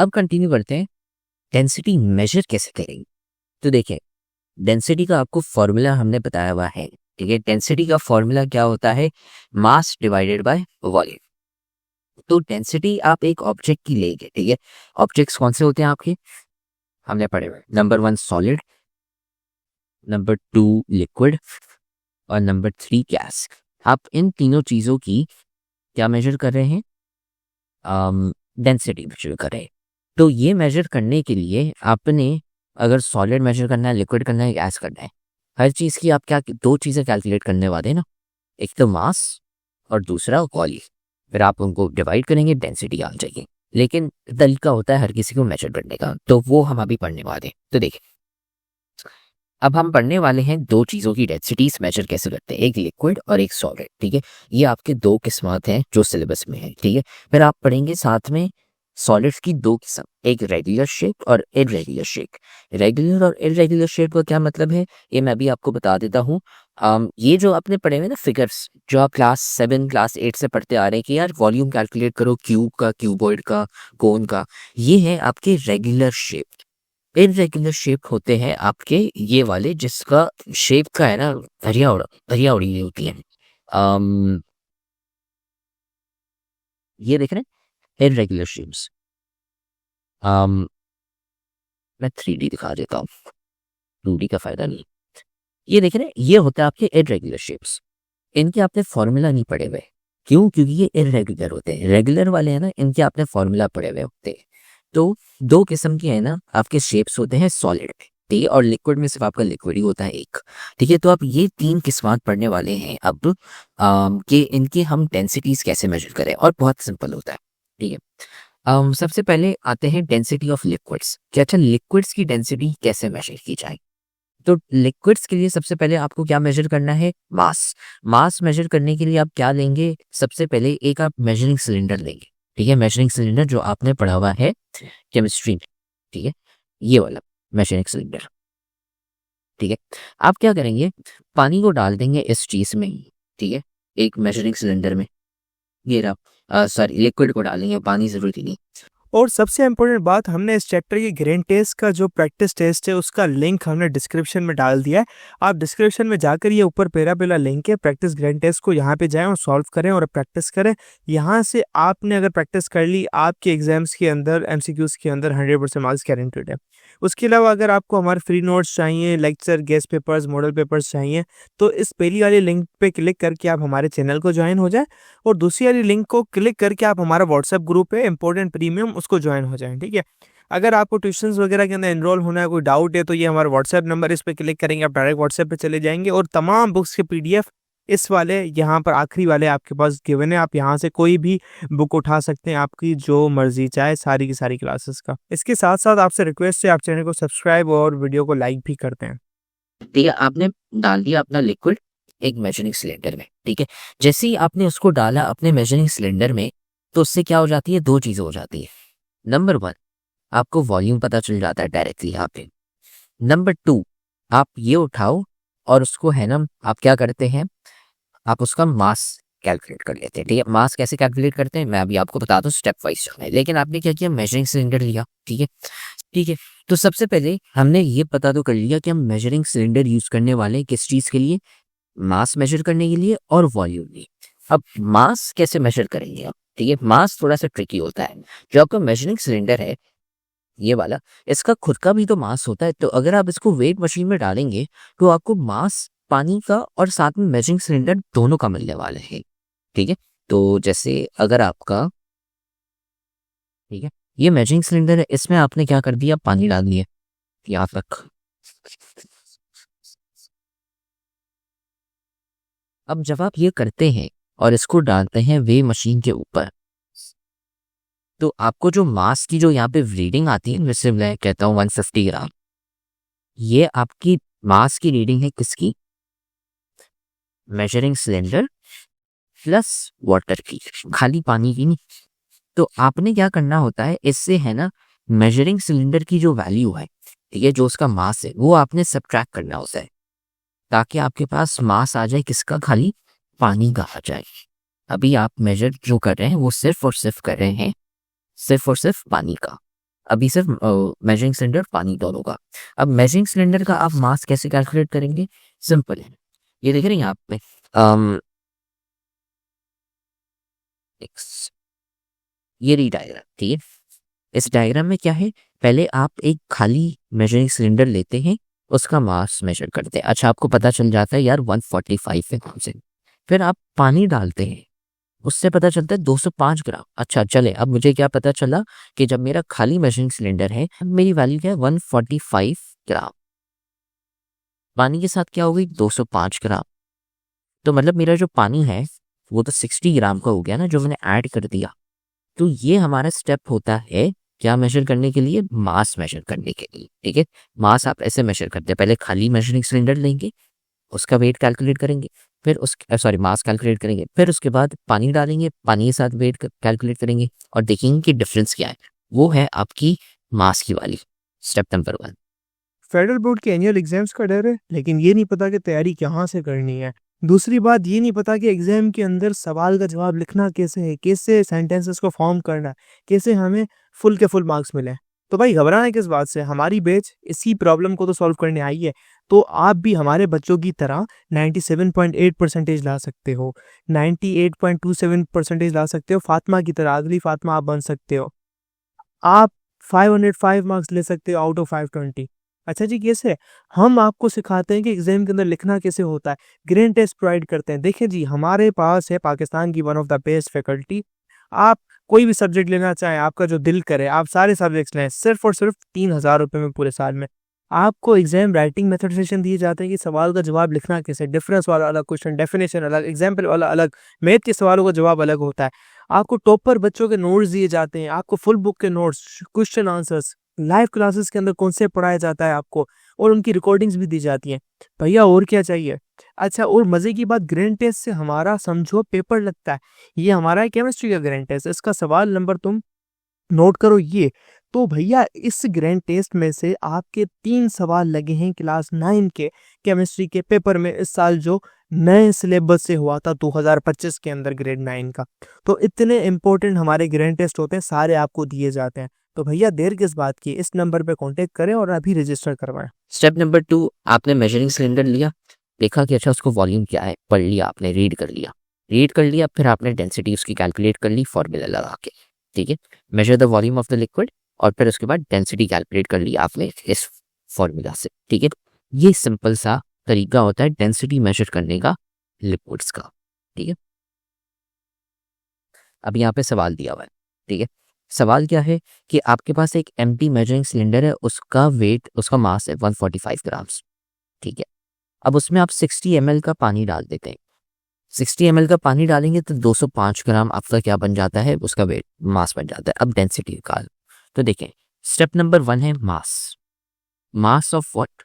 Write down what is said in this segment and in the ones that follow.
अब कंटिन्यू करते हैं, डेंसिटी मेजर कैसे करेंगे। तो देखिए, डेंसिटी का आपको फॉर्मूला हमने बताया हुआ है, ठीक है। डेंसिटी का फॉर्मूला क्या होता है, मास डिवाइडेड बाय वॉल्यूम। तो डेंसिटी आप एक ऑब्जेक्ट की लेंगे, ठीक है। ऑब्जेक्ट्स कौन से होते हैं आपके, हमने पढ़े हुए, नंबर 1 सॉलिड, नंबर 2 लिक्विड और नंबर 3 गैस। आप इन तीनों चीजों की क्या मेजर कर रहे हैं, डेंसिटी मेजर कर रहे हैं। तो ये मेजर करने के लिए आपने अगर सॉलिड मेजर करना है, लिक्विड करना है, गैस करना है, हर चीज की आप क्या दो चीजें कैलकुलेट करने वाले हैं ना, एक तो मास और दूसरा वॉल्यूम। फिर आप उनको डिवाइड करेंगे, डेंसिटी आ जाएगी। लेकिन तरीका होता है हर किसी को मेजर करने का, तो वो हम अभी पढ़ने वाले हैं। तो देखिए, अब हम पढ़ने वाले हैं दो चीजों की डेंसिटीज मेजर कैसे करते हैं, एक लिक्विड और एक सॉलिड, ठीक है। ये आपके दो किस्मात हैं जो सिलेबस में है, ठीक है। फिर आप पढ़ेंगे साथ में सॉलिड्स की दो किस्म, एक रेगुलर शेप और इररेगुलर शेप। रेगुलर और इररेगुलर शेप का क्या मतलब है, ये मैं भी आपको बता देता हूँ। ये जो आपने पढ़े हुए ना फिगर्स, जो आप क्लास 7 क्लास 8 से पढ़ते आ रहे हैं कि यार वॉल्यूम कैलकुलेट करो क्यूब का, क्यूबॉइड का, कोन का, ये है आपके रेगुलर शेप। इररेगुलर शेप होते हैं आपके ये वाले, जिसका शेप का है ना धरिया उड़ी हुई होती है। अम, ये देख रहे हैं इररेगुलर शेप्स। मैं 3D दिखा देता हूँ, 2D का फायदा नहीं। ये देख रहे हैं, ये होता है आपके इररेगुलर शेप्स। इनके आपने फॉर्मूला नहीं पढ़े हुए, क्यों, क्योंकि ये इररेगुलर होते हैं। रेगुलर वाले हैं ना, इनके आपने फॉर्मूला पढ़े हुए होते हैं। तो दो किस्म के है ना आपके शेप्स होते हैं सॉलिड में, ठीक है, और लिक्विड में सिर्फ आपका लिक्विड ही होता है एक, ठीक है। तो आप ये तीन किस्मात पढ़ने वाले हैं अब, कि इनकी हम डेंसिटीज कैसे मेजर करें, और बहुत सिंपल होता है, ठीक है। सबसे पहले आते हैं डेंसिटी ऑफ लिक्विड्स, कि अच्छा लिक्विड्स की डेंसिटी कैसे मेजर की जाए। तो लिक्विड्स के लिए सबसे पहले आपको क्या मेजर करना है, मास। मास मेजर करने के लिए आप क्या लेंगे, सबसे पहले एक आप मेजरिंग सिलेंडर लेंगे, ठीक है। मेजरिंग सिलेंडर जो आपने पढ़ा हुआ है केमिस्ट्री में, ठीक है, ये वाला मेजरिंग सिलेंडर, ठीक है। आप क्या करेंगे, पानी को डाल देंगे इस चीज में, ठीक है, एक मेजरिंग सिलेंडर में, ये रहा, सॉरी लिक्विड को डालेंगे, पानी जरूरी नहीं। और सबसे इम्पोर्टेंट बात, हमने इस चैप्टर के ग्रेन टेस्ट का जो प्रैक्टिस टेस्ट है उसका लिंक हमने डिस्क्रिप्शन में डाल दिया है। आप डिस्क्रिप्शन में जाकर ये ऊपर पहला लिंक है प्रैक्टिस ग्रेन टेस्ट को, यहाँ पे जाएं और सॉल्व करें और प्रैक्टिस करें। यहाँ से आपने अगर प्रैक्टिस कर ली, आपके एग्जाम्स के अंदर एमसीक्यूज के अंदर 100% मार्क्स गारंटेड है। उसके अलावा अगर आपको हमारे फ्री नोट्स चाहिए, lecture, guest papers, model papers चाहिए, तो इस पहली वाली लिंक पे क्लिक करके आप हमारे चैनल को ज्वाइन हो जाए, और दूसरी वाली लिंक को क्लिक करके आप हमारा व्हाट्सएप ग्रुप है इंपॉर्टेंट प्रीमियम, उसको ज्वाइन हो जाएं, ठीक है। अगर आपको ट्यूशंस वगैरह के अंदर एनरोल होना है, कोई डाउट है, तो ये हमारा व्हाट्सएप नंबर, इस पर क्लिक करेंगे आप डायरेक्ट व्हाट्सएप पे चले जाएंगे, और तमाम बुक्स के पीडीएफ इस वाले यहाँ पर आखिरी वाले आपके पास गिवन है। आप यहाँ से कोई भी बुक उठा सकते हैं, आपकी जो मर्जी चाहे, सारी की सारी क्लासेस का। इसके साथ साथ आपसे रिक्वेस्ट है, आप चैनल को सब्सक्राइब और वीडियो को लाइक भी करते हैं। ठीक है, आपने डाल दिया अपना लिक्विड एक मेजरिंग सिलेंडर में, ठीक है। जैसे ही आपने उसको डाला अपने मेजरिंग सिलेंडर में, तो उससे क्या हो जाती है, दो चीजें हो जाती है। नंबर 1, आपको वॉल्यूम पता चल जाता है डायरेक्टली यहाँ पे। नंबर 2, आप ये उठाओ और उसको है ना, आप क्या करते हैं, आप उसका मास कैलकुलेट कर लेते हैं, ठीक है। मास कैसे कैलकुलेट करते हैं मैं अभी आपको बता दूं स्टेप वाइज, लेकिन आपने क्या किया, मेजरिंग सिलेंडर लिया, ठीक है, ठीक है। तो सबसे पहले हमने ये पता तो कर लिया कि हम मेजरिंग सिलेंडर यूज करने वाले हैं किस चीज के लिए, मास मेजर करने के लिए और वॉल्यूम लिए। अब मास कैसे मेजर करेंगे आप, ठीक है। मास थोड़ा सा ट्रिकी होता है। जो आपका मेजरिंग सिलेंडर है ये वाला, इसका खुद का भी तो मास होता है। तो अगर आप इसको वेट मशीन में डालेंगे, तो आपको मास पानी का और साथ में मेजरिंग सिलेंडर दोनों का मिलने वाले हैं, ठीक है। तो जैसे अगर आपका, ठीक है, ये मेजरिंग सिलेंडर है, इसमें आपने क्या कर दिया, पानी डाल दिया यहाँ तक। अब जब आप ये करते हैं और इसको डालते हैं वे मशीन के ऊपर, तो आपको जो मास की जो यहाँ पे रीडिंग आती है, जैसे मैं कहता हूँ 150 ग्राम, ये आपकी मास की रीडिंग है किसकी, मेजरिंग सिलेंडर प्लस वाटर की, खाली पानी की नहीं। तो आपने क्या करना होता है, इससे है ना मेजरिंग सिलेंडर की जो वैल्यू है, ठीक है, जो उसका मास है, वो आपने सब्ट्रैक्ट करना होता है, ताकि आपके पास मास आ जाए किसका, खाली पानी का आ जाए। अभी आप मेजर जो कर रहे हैं वो सिर्फ और सिर्फ कर रहे हैं सिर्फ और सिर्फ पानी का, अभी सिर्फ मेजरिंग सिलेंडर पानी दोनों का। अब मेजरिंग सिलेंडर का आप मास कैसे कैलकुलेट करेंगे? सिंपल है, ये देख रहे हैं यहाँ पे ये रही डायग्राम, ठीक है। इस डायग्राम में क्या है, पहले आप एक खाली मेजरिंग सिलेंडर लेते हैं, उसका मास मेजर करते हैं। अच्छा, आपको पता चल जाता है यार 145 है कौन से, फिर आप पानी डालते हैं, उससे पता चलता है 205 ग्राम। अच्छा चले, अब मुझे क्या पता चला कि जब मेरा खाली मेजरिंग सिलेंडर है, मेरी वैल्यू क्या है 145 ग्राम, पानी के साथ क्या हो गई 205 ग्राम। तो मतलब मेरा जो पानी है वो तो 60 ग्राम का हो गया ना, जो मैंने ऐड कर दिया। तो ये हमारा स्टेप होता है क्या मेजर करने के लिए, मास मेजर करने के लिए, ठीक है। मास आप ऐसे मेजर करते हैं, पहले खाली मेजरिंग सिलेंडर लेंगे, उसका वेट कैलकुलेट करेंगे, फिर मास कैलकुलेट करेंगे, फिर उसके बाद पानी डालेंगे, पानी के साथ वेट कैलकुलेट करेंगे और देखेंगे कि डिफरेंस क्या है। वो है आपकी मास की वाली स्टेप नंबर 1। फेडरल बोर्ड के एनुअल एग्जाम्स का डर है, लेकिन ये नहीं पता कि तैयारी कहाँ से करनी है। दूसरी बात ये नहीं पता कि एग्जाम के अंदर सवाल का जवाब लिखना कैसे है, कैसे सेंटेंसेस को फॉर्म करना है, कैसे हमें फुल के फुल मार्क्स मिले। तो भाई घबराना किस बात से, हमारी बैच इसी प्रॉब्लम को तो सॉल्व करने आई है। तो आप भी हमारे बच्चों की तरह 97.8 परसेंटेज ला सकते हो, 98.27 परसेंटेज ला सकते हो, फातिमा की तरह, अगली फातिमा आप बन सकते हो। आप 505 मार्क्स ले सकते हो आउट ऑफ 520। अच्छा जी, कैसे? हम आपको सिखाते हैं कि एग्जाम के अंदर लिखना कैसे होता है, ग्रेड टेस्ट प्रोवाइड करते हैं। देखिए जी, हमारे पास है पाकिस्तान की one of the best faculty. आप कोई भी सब्जेक्ट लेना चाहें, आपका जो दिल करे, आप सारे सब्जेक्ट्स लें, सिर्फ और सिर्फ 3,000 रुपये में पूरे साल में। आपको एग्जाम राइटिंग मेथड सेशन दिए जाते हैं कि सवाल का जवाब लिखना कैसे, डिफरेंस वाला अलग क्वेश्चन, डेफिनेशन अलग, एग्जाम्पल वाला अलग, मैथ के सवालों का जवाब अलग होता है। आपको टॉपर बच्चों के नोट्स दिए जाते हैं, आपको फुल बुक के notes, question answers, live classes के अंदर कॉन्सेप्ट पढ़ाया जाता है आपको, और उनकी रिकॉर्डिंग्स भी दी जाती हैं। भैया और क्या चाहिए? अच्छा, और मजे की बात, ग्रैंड टेस्ट से हमारा समझो पेपर लगता है। ये हमारा है केमिस्ट्री का ग्रैंड टेस्ट, इसका सवाल नंबर तुम नोट करो ये। तो भैया इस ग्रैंड टेस्ट में से आपके 3 सवाल लगे हैं क्लास 9 के केमिस्ट्री के पेपर में, इस साल जो नए सिलेबस से हुआ था 2025 के अंदर ग्रेड 9 का। तो इतने इंपॉर्टेंट हमारे ग्रैंड टेस्ट होते हैं, सारे आपको दिए जाते हैं। तो भैया देर किस बात की, इस नंबर पे कांटेक्ट करें और अभी रजिस्टर करवाएं। स्टेप नंबर 2, आपने मेजरिंग सिलेंडर लिया, देखा कि अच्छा उसको वॉल्यूम क्या है, पढ़ लिया आपने, रीड कर लिया, फिर आपने डेंसिटी उसकी कैलकुलेट कर ली फॉर्मूला लगा के, ठीक है। Measure the volume of the liquid, और फिर उसके बाद डेंसिटी कैलकुलेट कर ली आपने इस फॉर्मूला से, ठीक है। ये सिंपल सा तरीका होता है डेंसिटी मेजर करने का लिक्विड्स का, ठीक है। अब यहाँ पे सवाल दिया हुआ है, ठीक है। सवाल क्या है कि आपके पास एक एम्प्टी मेजरिंग सिलेंडर है, उसका वेट, उसका मास है 145 ग्राम्स, ठीक है। अब उसमें आप 60 ml का पानी डाल देते हैं। 60 ml का पानी डालेंगे तो 205 ग्राम आपका क्या बन जाता है, उसका वेट, मास बन जाता है। अब डेंसिटी निकाल। तो देखें, स्टेप नंबर 1 है mass. Mass of what?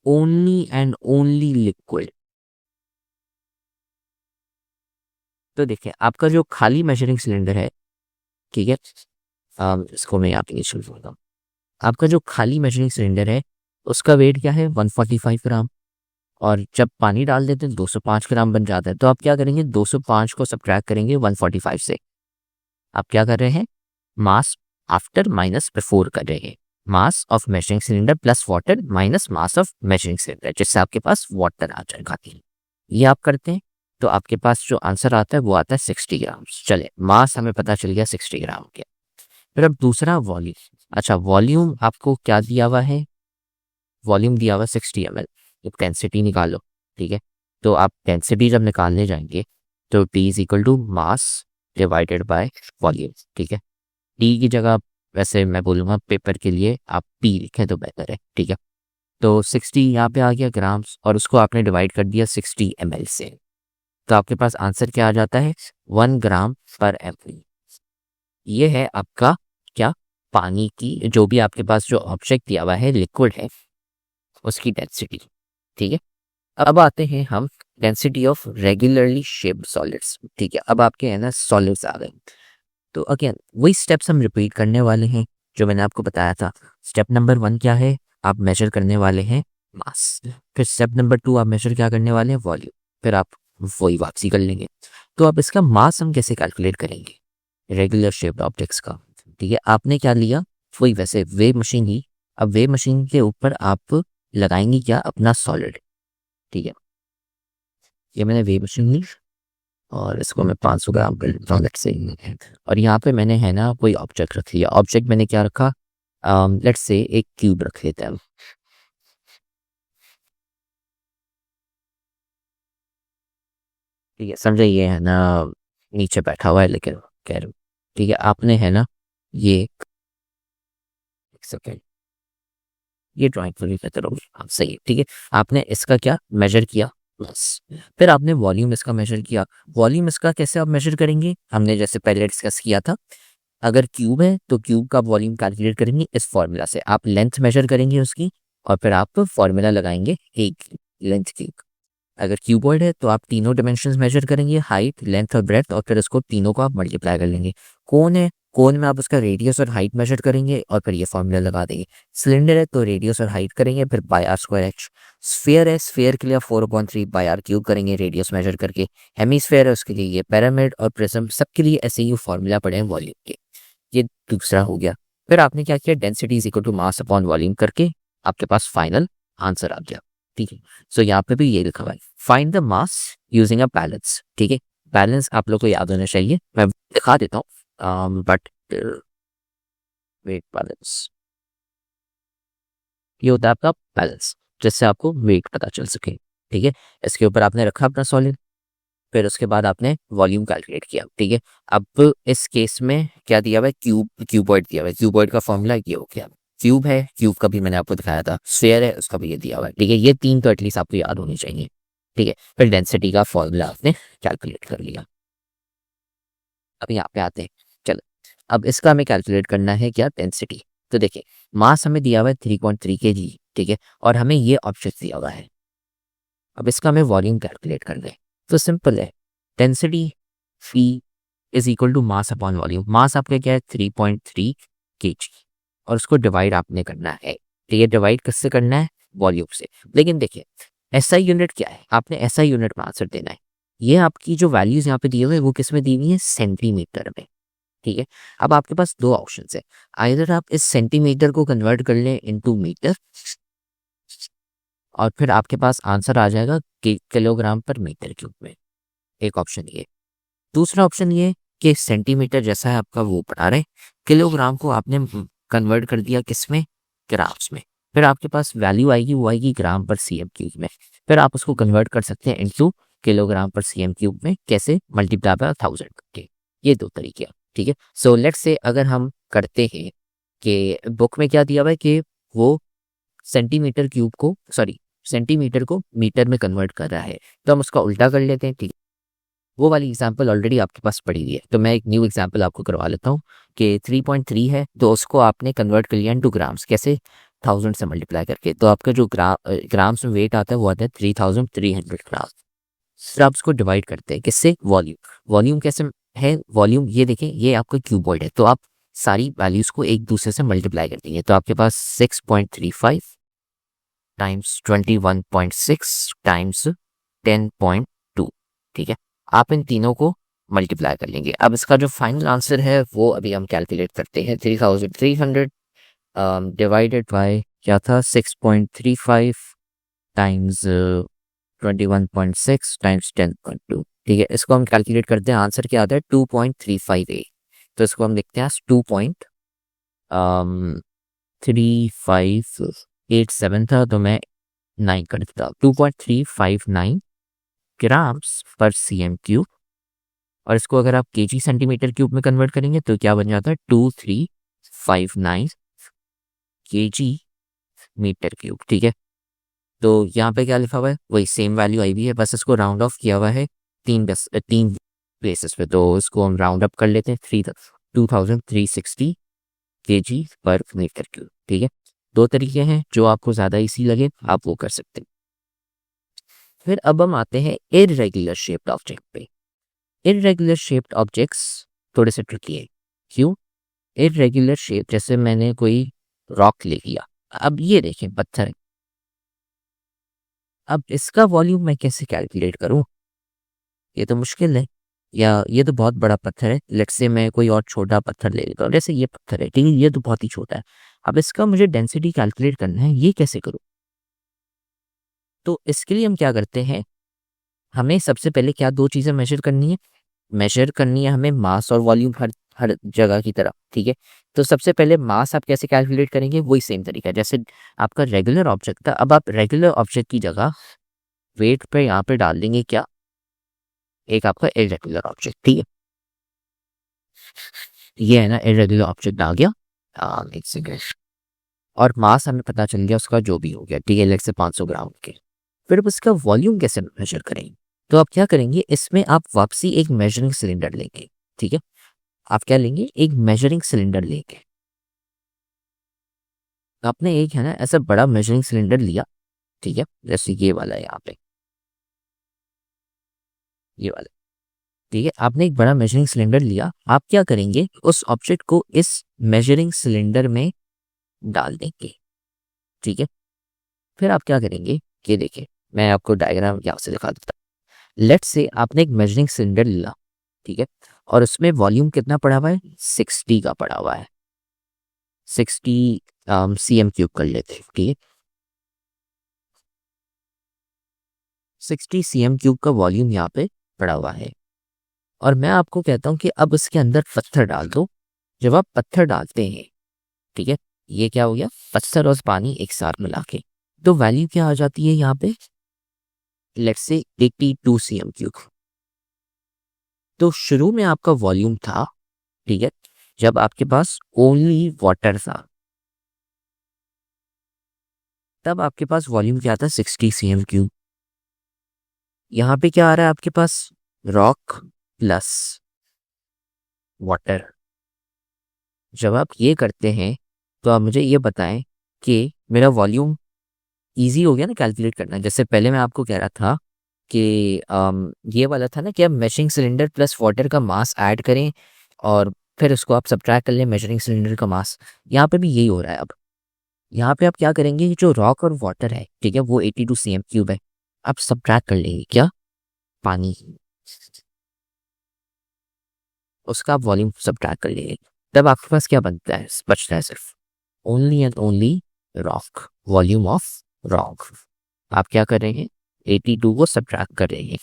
Only and only liquid. तो देखिए, आपका जो खाली मेजरिंग सिलेंडर है, ठीक है, इसको मैं यहाँ पे शुरू करता हूँ। आपका जो खाली मेजरिंग सिलेंडर है, उसका वेट क्या है 145 ग्राम, और जब पानी डाल देते हैं 205 ग्राम बन जाता है। तो आप क्या करेंगे, 205 को सब्ट्रैक्ट करेंगे 145 से। आप क्या कर रहे हैं, मास आफ्टर माइनस बिफोर कर रहे हैं। Mass of measuring cylinder plus water minus mass of measuring cylinder, जिससे आपके पास वाटर आ जाएगा। ये आप करते हैं तो आपके पास जो आंसर आता है वो आता है 60 ग्राम। चले, मास हमें पता चल गया 60 ग्राम के। फिर अब दूसरा वॉल्यूम। अच्छा, वॉल्यूम आपको क्या दिया हुआ है, वॉल्यूम दिया हुआ 60 ml। डेंसिटी निकालो, ठीक है। तो आप डेंसिटी जब निकालने जाएंगे तो T is equal to mass divided by volume, ठीक है। टी की जगह वैसे मैं बोलूँगा पेपर के लिए आप P लिखें तो बेहतर है, ठीक है। तो 60 यहाँ पे आ गया ग्राम्स, और उसको आपने डिवाइड कर दिया 60 ml से। तो आपके पास आंसर क्या आ जाता है, 1 ग्राम पर ml। ये है आपका क्या, पानी की, जो भी आपके पास जो ऑब्जेक्ट दिया हुआ है, लिक्विड है, उसकी डेंसिटी, ठीक है। अब आते हैं हम density of regularly shaped solids, ठीक है। अब आपके है ना सॉलिड्स आ गए। तो अगेन वही स्टेप्स हम रिपीट करने वाले हैं जो मैंने आपको बताया था। स्टेप नंबर 1 क्या है, आप मेजर करने वाले हैं मास। फिर स्टेप नंबर 2 आप मेजर क्या करने वाले हैं, वॉल्यूम। फिर आप वही वापसी कर लेंगे। तो अब इसका मास हम कैसे कैलकुलेट करेंगे, रेगुलर शेप्ड ऑब्जेक्ट्स का, ठीक है। आपने क्या लिया, वही वैसे वेव मशीन ही, अब वेव मशीन के ऊपर आप लगाएंगे क्या, अपना सॉलिड। ठीक है, ये मैंने वेव मशीन ली और इसको मैं 500 ग्राम कर लेता हूँ लेट्स से। और यहाँ पे मैंने है ना कोई ऑब्जेक्ट रख लिया। ऑब्जेक्ट मैंने क्या रखा, लेट्स से एक क्यूब रख लेते हैं। ठीक है, समझे, ये है ना नीचे बैठा हुआ है लेकिन कह रहा हूँ। ठीक है, आपने है ना ये एक सेकेंड, ये ड्राइंग पूरी बेहतर होगी, हाँ सही है। ठीक है, आपने इसका क्या मेजर किया बस, फिर आपने वॉल्यूम इसका मेजर किया। वॉल्यूम इसका कैसे आप मेजर करेंगे, हमने जैसे पहले डिस्कस किया था, अगर क्यूब है तो क्यूब का वॉल्यूम कैलकुलेट करेंगे इस फॉर्मूला से। आप लेंथ मेजर करेंगे उसकी और फिर आप फॉर्मूला लगाएंगे एक लेंथ की। अगर क्यूबॉइड है तो आप तीनों डिमेंशंस मेजर करेंगे, हाइट लेंथ और ब्रेथ, और फिर उसको तीनों को आप मल्टीप्लाई कर लेंगे। कोन है, कोन में आप उसका रेडियस और हाइट मेजर करेंगे और फिर ये फॉर्मूला लगा देंगे। सिलेंडर है तो रेडियस और हाइट करेंगे फिर by r square h. Sphere है, स्फीयर के लिए 4/3 बाय आर क्यूब करेंगे रेडियस मेजर करके। हेमीस्फीयर है उसके लिए ये पिरामिड, और प्रिज्म सबके लिए ऐसे ही फॉर्मूला पड़े हैं वॉल्यूम के। ये दूसरा हो गया। फिर आपने क्या किया, density is equal to mass upon volume करके आपके पास फाइनल आंसर आ गया। ठीक है, सो यहाँ पे भी ये लिखा हुआ है, find the mass using a balance. ठीक है, बैलेंस आप लोग को याद होना चाहिए, मैं दिखा देता हूँ बट वेट बैलेंस, ये होता है आपका बैलेंस, जिससे आपको वेट पता चल सके। ठीक है, इसके ऊपर आपने रखा अपना सॉलिड, फिर उसके बाद आपने वॉल्यूम कैलकुलेट किया। ठीक है, अब इस केस में क्या दिया हुआ है, क्यूबॉइड दिया हुआ है। क्यूबॉइड का फॉर्मूला ये हो गया, क्यूब है, क्यूब का भी मैंने आपको दिखाया था, स्फीयर है उसका भी ये दिया हुआ है। ठीक है, ये तीन तो एटलीस्ट आपको याद होनी चाहिए। ठीक है, फिर डेंसिटी का फॉर्मूला आपने कैलकुलेट कर लिया। अब यहाँ पे आते हैं, चलो अब इसका हमें कैलकुलेट करना है क्या, डेंसिटी। तो देखिए, मास हमें दिया हुआ है 3.3 kg। ठीक है, और हमें ये ऑब्जेक्ट दिया हुआ है। अब इसका हमें वॉल्यूम कैलकुलेट करना है, तो सिंपल है, density phi is equal to mass upon volume. Mass आपका क्या है 3.3 kg, और उसको डिवाइड आपने करना है। ठीक है, डिवाइड किससे करना है, वॉल्यूम से। लेकिन देखिए एसआई यूनिट क्या है, आपने एसआई यूनिट में आंसर देना है। ये आपकी जो वैल्यूज यहाँ पे दी हुई है वो किस में दी हुई है, सेंटीमीटर में। ठीक है, अब आपके पास दो ऑप्शन है, आइदर आप इस सेंटीमीटर को कन्वर्ट कर लें इनटू मीटर और फिर आपके पास आंसर आ जाएगा किलोग्राम पर मीटर क्यूब में, एक ऑप्शन ये। दूसरा ऑप्शन ये कि सेंटीमीटर जैसा है आपका वो पढ़ा रहे, किलोग्राम को आपने कन्वर्ट कर दिया किस में, ग्राम्स में। फिर आपके पास वैल्यू आएगी, वो आएगी ग्राम पर सीएम क्यूब में। फिर आप उसको कन्वर्ट कर सकते हैं इनटू किलोग्राम पर सीएम क्यूब में, कैसे, मल्टीप्लाई बाय 1000 करके। ये दो तरीके हैं। ठीक है, सो लेट्स से अगर हम करते हैं कि बुक में क्या दिया हुआ है कि वो सेंटीमीटर क्यूब को, सॉरी सेंटीमीटर को मीटर में कन्वर्ट कर रहा है, तो हम उसका उल्टा कर लेते हैं। ठीक है, वो वाली एग्जांपल ऑलरेडी आपके पास पड़ी हुई है, तो मैं एक न्यू एग्जांपल आपको करवा लेता हूँ कि 3.3 है तो उसको आपने कन्वर्ट कर लिया इनटू ग्राम्स, कैसे, 1000 से मल्टीप्लाई करके। तो आपका जो ग्राम्स में वेट आता है वो आता है 3300 ग्राम। फिर आप उसको डिवाइड करते हैं किससे, वॉल्यूम। वॉल्यूम कैसे है, वॉल्यूम ये देखें, ये आपका क्यूबॉइड है, तो आप सारी वैल्यूज को एक दूसरे से मल्टीप्लाई कर देंगे। तो आपके पास 6.35 टाइम्स 21.6 टाइम्स 10.2। ठीक है, आप इन तीनों को मल्टीप्लाई कर लेंगे। अब इसका जो फाइनल आंसर है वो अभी हम कैलकुलेट करते हैं, 3300 डिवाइडेड बाय क्या था, 6.35 टाइम्स 21.6 टाइम्स 10.2। ठीक है, इसको हम कैलकुलेट करते हैं, आंसर क्या आता है 2.358। तो इसको हम लिखते हैं 2.3587 था, तो मैं 9 कर देता, 2.359 ग्राम्स पर सीएम क्यूब। और इसको अगर आप केजी सेंटीमीटर क्यूब में कन्वर्ट करेंगे तो क्या बन जाता है, 2359 केजी मीटर क्यूब। ठीक है, तो यहाँ पे क्या लिखा हुआ है, वही सेम वैल्यू आई हुई है, बस इसको राउंड ऑफ किया हुआ है तीन बेसिस पे। तो इसको हम राउंड अप कर लेते हैं 2360 केजी पर मीटर क्यूब। ठीक है, दो तरीके हैं, जो आपको ज़्यादा इजी लगे आप वो कर सकते हैं। फिर अब हम आते हैं इररेगुलर शेप्ड ऑब्जेक्ट पे। इररेगुलर शेप्ड ऑब्जेक्ट्स थोड़े से ट्रिकी है, क्यों, इररेगुलर शेप, जैसे मैंने कोई रॉक ले लिया, अब ये देखें पत्थर है, अब इसका वॉल्यूम मैं कैसे कैलकुलेट करूं, ये तो मुश्किल है। या ये तो बहुत बड़ा पत्थर है, लेट्स से मैं कोई और छोटा पत्थर ले लेता हूँ, जैसे ये पत्थर है, ठीक है, ये तो बहुत ही छोटा है। अब इसका मुझे डेंसिटी कैलकुलेट करना है, ये कैसे करूँ? तो इसके लिए हम क्या करते हैं, हमें सबसे पहले क्या दो चीज़ें मेजर करनी है, हमें मास और वॉल्यूम हर हर जगह की तरह, ठीक है। तो सबसे पहले मास आप कैसे कैलकुलेट करेंगे, वही सेम तरीका है जैसे आपका रेगुलर ऑब्जेक्ट था। अब आप रेगुलर ऑब्जेक्ट की जगह वेट पे यहाँ पे डाल देंगे क्या, एक आपका इरेगुलर ऑब्जेक्ट, ठीक है। ये है ना इरेगुलर ऑब्जेक्ट आ गया, एक सेकेंड, और मास हमें पता चल गया उसका जो भी हो गया, ठीक है, लेट से 500 ग्राम के। फिर अब उसका वॉल्यूम कैसे मेजर करेंगे, तो आप क्या करेंगे, इसमें आप वापसी एक मेजरिंग सिलेंडर लेंगे, ठीक है। आप क्या लेंगे, एक मेजरिंग सिलेंडर लेंगे। आपने एक है ना ऐसा बड़ा मेजरिंग सिलेंडर लिया, ठीक है, जैसे ये वाला है यहाँ पे, ये वाला, ठीक है। आपने एक बड़ा मेजरिंग सिलेंडर लिया, आप क्या करेंगे, उस ऑब्जेक्ट को इस मेजरिंग सिलेंडर में डाल देंगे, ठीक है। फिर आप क्या करेंगे, ये देखिए, मैं आपको डायग्राम यहाँ से दिखा देता हूँ। लेट्स से आपने एक मेजरिंग सिलेंडर लिया, ठीक है, और उसमें वॉल्यूम कितना पड़ा हुआ है, 60 का पड़ा हुआ है, 60 cm³ कर लेते हैं, ठीक है। 60 cm³ का वॉल्यूम यहाँ पे पड़ा हुआ है, और मैं आपको कहता हूँ कि अब उसके अंदर पत्थर डाल दो। जब आप पत्थर डालते हैं, ठीक है, ये क्या हो गया, पत्थर और पानी एक साथ मिला के, तो वैल्यू क्या आ जाती है यहाँ पे, लेट्स से 82 cm³। तो शुरू में आपका वॉल्यूम था, ठीक है, जब आपके पास ओनली वाटर था, तब आपके पास वॉल्यूम क्या था, 60 cm³। यहाँ पे क्या आ रहा है आपके पास, रॉक प्लस वाटर। जब आप ये करते हैं तो आप मुझे ये बताएं कि मेरा वॉल्यूम इजी हो गया ना कैलकुलेट करना। जैसे पहले मैं आपको कह रहा था कि ये वाला था ना कि आप मेजरिंग सिलेंडर प्लस वाटर का मास ऐड करें और फिर उसको आप सब्ट्रैक्ट कर लें मेजरिंग सिलेंडर का मास। यहाँ पे भी यही हो रहा है। अब यहाँ पे आप क्या करेंगे, जो रॉक और वाटर है, ठीक है, वो 82 cm³ है, आप सब्ट्रैक्ट कर लेंगे क्या, पानी, उसका आप वॉल्यूम सब्ट्रैक्ट कर लेंगे। तब आपके पास क्या बनता है, बचता है सिर्फ only and only rock, volume of rock. आप क्या करेंगे, 82 को सब्ट्रैक्ट करेंगे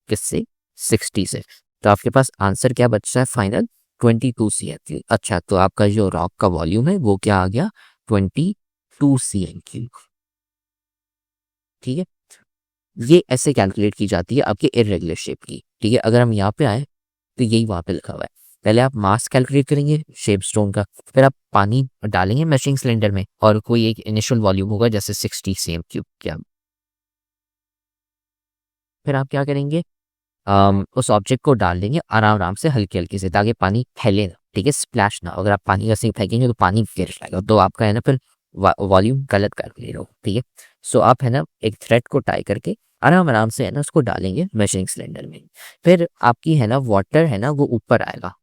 किससे, 60 से, तो आपके पास आंसर क्या बचता है फाइनल, 22 cm³। अच्छा, तो आपका जो रॉक का वॉल्यूम है वो क्या आ गया, 22 cm³, ठीक है। ये ऐसे कैलकुलेट की जाती है आपके इरेगुलर शेप की, ठीक है। अगर हम यहाँ पे आए तो यही वहाँ पे लिखा हुआ है, पहले आप मास कैलकुलेट करेंगे शेप स्टोन का, फिर आप पानी डालेंगे मेजरिंग सिलेंडर में और कोई एक इनिशियल वॉल्यूम होगा जैसे 60 cm³ क्या, फिर आप क्या करेंगे, उस ऑब्जेक्ट को डाल देंगे आराम आराम से हल्के हल्के से, ताकि पानी फैले ना, ठीक है, स्प्लैश ना। अगर आप पानी ऐसे फेंकेंगे तो पानी गिर जाएगा, तो आपका है ना फिर वॉल्यूम गलत कैलकुलेट हो, ठीक है। सो आप है ना एक थ्रेड को टाई करके आराम आराम से है ना उसको डालेंगे मेजरिंग सिलेंडर में। फिर आपकी है ना वाटर है ना वो ऊपर आएगा,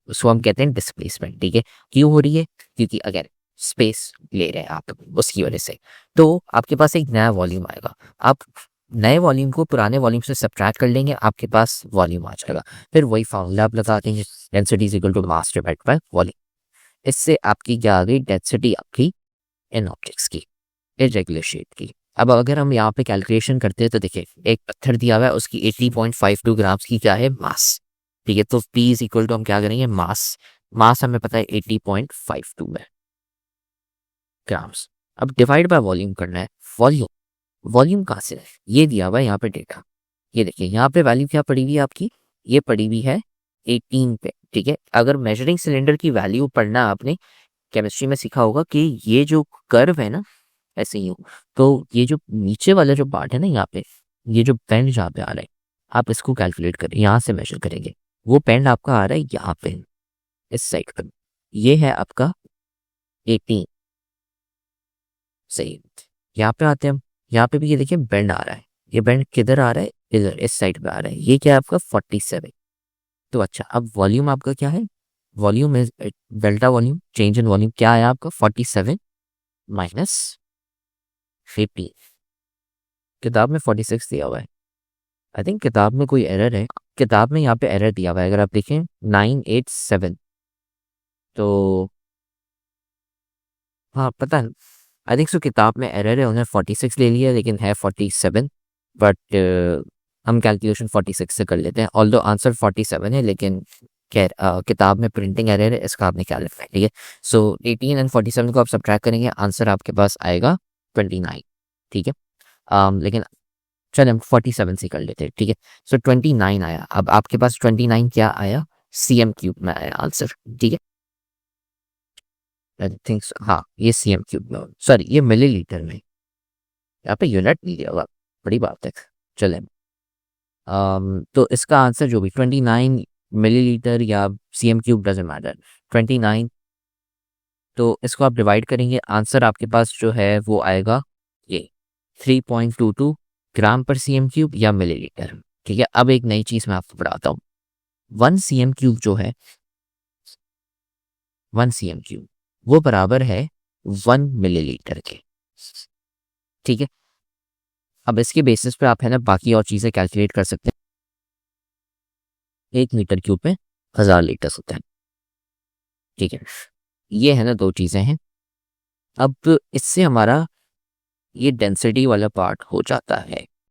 उसको हम कहते हैं डिस्प्लेसमेंट, ठीक है। क्यों हो रही है, क्योंकि अगर स्पेस ले रहे हैं आप उसकी वजह से, तो आपके पास एक नया वॉल्यूम आएगा। आप नए वॉल्यूम को पुराने वॉल्यूम से सब्ट्रैक्ट कर लेंगे, आपके पास वॉल्यूम आ जाएगा। फिर वही फार्मूला आप लगा देंगे, density is equal to mass divided by volume. इससे आपकी क्या आ गई, डेंसिटी आपकी इन ऑब्जेक्ट्स की इरेगुलर शेप की। अब अगर हम यहाँ पे कैलकुलेशन करते हैं तो देखिए एक पत्थर दिया हुआ है, उसकी 80.52 ग्राम्स की क्या है, मास, ठीक है। तो P इज इक्वल टू हम क्या करेंगे, मास, मास हमें पता है 80.52 है ग्राम्स। अब डिवाइड बाय वॉल्यूम करना है, वॉल्यूम, वॉल्यूम कहाँ से है, ये दिया हुआ है यहाँ पे डेटा, ये देखिए यहाँ पे वैल्यू क्या पड़ी हुई है आपकी, ये पड़ी हुई है 18 पे, ठीक है। अगर मेजरिंग सिलेंडर की वैल्यू पढ़ना आपने केमिस्ट्री में सीखा होगा कि ये जो कर्व है ना ऐसे ही हो, तो ये जो नीचे वाला जो पार्ट है ना यहाँ पे, ये जो पेंड जहाँ पे आ रहा है, आप इसको कैलकुलेट करें, यहाँ से मेजर करेंगे, वो पेंड आपका आ रहा है यहाँ पे इस साइड पर, ये है आपका 18, सही। यहाँ पे आते हैं हम, यहाँ पे भी ये देखिए बेंड आ रहा है, ये बेंड किधर आ रहा है, इधर इस साइड पे आ रहा है, ये क्या है आपका 47। तो अच्छा, अब वॉल्यूम आपका क्या है, volume is delta volume, change in volume क्या है आपका 47 माइनस 50। किताब में 46 दिया हुआ है, आई थिंक किताब में कोई एरर है, किताब में यहाँ पे एरर दिया हुआ है, अगर आप देखें 987, तो हाँ पता नहीं, आई थिंक सो किताब में एरर है, उन्हें 46 ले लिया लेकिन है 47, बट हम कैलकुलेशन 46 से कर लेते हैं, ऑल्दो आंसर 47 है, लेकिन खैर किताब में प्रिंटिंग एरर है, इसका आपने क्या लिखना है, ठीक है। सो 18 एंड 47 को आप सब्ट्रैक्ट करेंगे, आंसर आपके पास आएगा 29, ठीक है। लेकिन चल हम 47 से कर लेते हैं, ठीक है। सो 29 आया, अब आपके पास 29 क्या आया, cm³ में आया आंसर, ठीक है। आई थिंक हाँ ये cm³ में, सॉरी ये मिलीलीटर में, यहाँ पे यूनिट नहीं दिया हुआ, बड़ी बात है। चले तो इसका आंसर जो भी 29 मिलीलीटर या cm³ डजंट मैटर, 29, तो इसको आप डिवाइड करेंगे, आंसर आपके पास जो है वो आएगा ये 3.22 ग्राम पर cm³ या मिलीलीटर, ठीक है। अब एक नई चीज मैं आपको पढ़ाता हूँ, 1 cm³ जो है, 1 cm³ वो बराबर है 1 मिलीलीटर के, ठीक है। अब इसके बेसिस पे आप है ना बाकी और चीजें कैलकुलेट कर सकते हैं, 1 मीटर क्यूब में 1000 लीटर होता है, ठीक है। ये है ना दो चीजें हैं। अब इससे हमारा ये डेंसिटी वाला पार्ट हो जाता है,